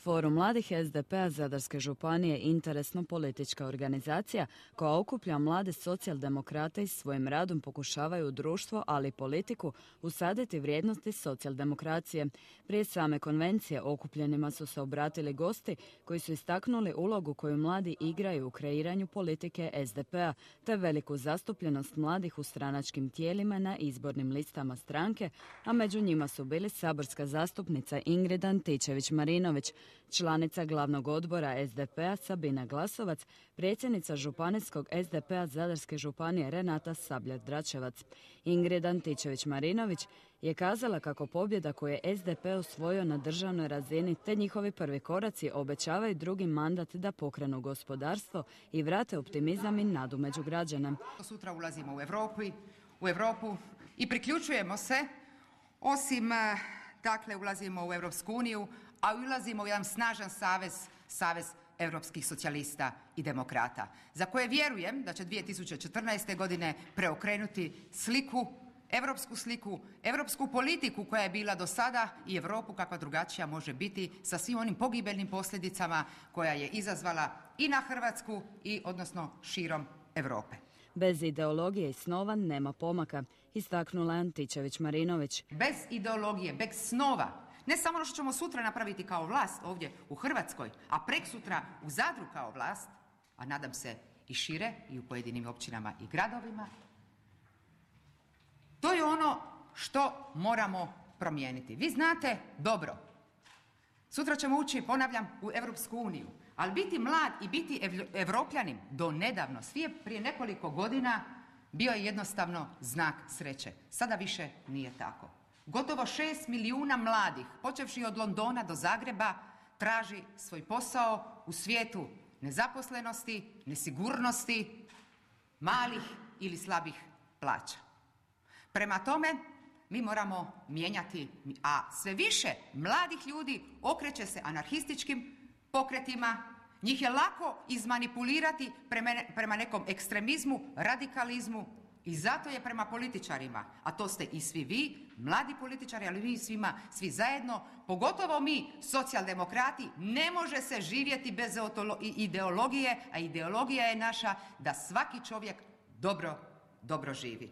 Forum mladih SDP-a Zadarske županije interesno-politička organizacija koja okuplja mlade socijaldemokrate i svojim radom pokušavaju u društvo, ali i politiku, usaditi vrijednosti socijaldemokracije. Prije same konvencije okupljenima su se obratili gosti koji su istaknuli ulogu koju mladi igraju u kreiranju politike SDP-a, te veliku zastupljenost mladih u stranačkim tijelima na izbornim listama stranke, a među njima su bili saborska zastupnica Ingrid Antičević-Marinović, članica glavnog odbora SDP-a Sabina Glasovac, predsjednica županijskog SDP-a Zadarske županije Renata Sabljak-Dračevac. Ingrid Antičević-Marinović je kazala kako pobjeda koju je SDP osvojio na državnoj razini te njihovi prvi koraci obećavaju drugi mandat da pokrenu gospodarstvo i vrate optimizam i nadu među građana. Sutra ulazimo u Europu i priključujemo se, ulazimo u Europsku uniju, a ulazimo u jedan snažan savez europskih socijalista i demokrata, za koje vjerujem da će 2014. godine preokrenuti europsku politiku koja je bila do sada i Europu kakva drugačija može biti sa svim onim pogibeljnim posljedicama koja je izazvala i na Hrvatsku i odnosno širom Europe. Bez ideologije i snova nema pomaka, istaknula Antičević-Marinović. Bez ideologije, bez snova, ne samo ono što ćemo sutra napraviti kao vlast ovdje u Hrvatskoj, a preksutra u Zadru kao vlast, a nadam se i šire i u pojedinim općinama i gradovima, to je ono što moramo promijeniti. Vi znate dobro, sutra ćemo ući, ponavljam, u Europsku uniju, ali biti mlad i biti Evropljanin do nedavno, prije nekoliko godina, bio je jednostavno znak sreće. Sada više nije tako. Gotovo 6 milijuna mladih, počevši od Londona do Zagreba, traži svoj posao u svijetu nezaposlenosti, nesigurnosti, malih ili slabih plaća. Prema tome, mi moramo mijenjati, a sve više mladih ljudi okreće se anarhističkim pokretima, njih je lako izmanipulirati prema nekom ekstremizmu, radikalizmu i zato je prema političarima, a to ste i svi vi, mladi političari, ali vi svi zajedno, pogotovo mi, socijaldemokrati, ne može se živjeti bez ideologije, a ideologija je naša da svaki čovjek dobro živi.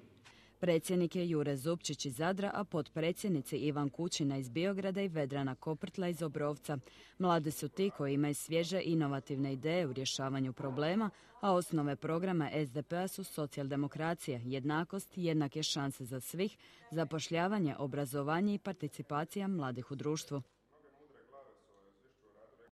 Predsjednik je Jure Zupčić iz Zadra, a potpredsjednici Ivan Kućina iz Biograda i Vedrana Koprtla iz Obrovca. Mladi su ti koji imaju svježe inovativne ideje u rješavanju problema, a osnove programa SDP-a su socijaldemokracija, jednakost, jednake šanse za svih, zapošljavanje, obrazovanje i participacija mladih u društvu.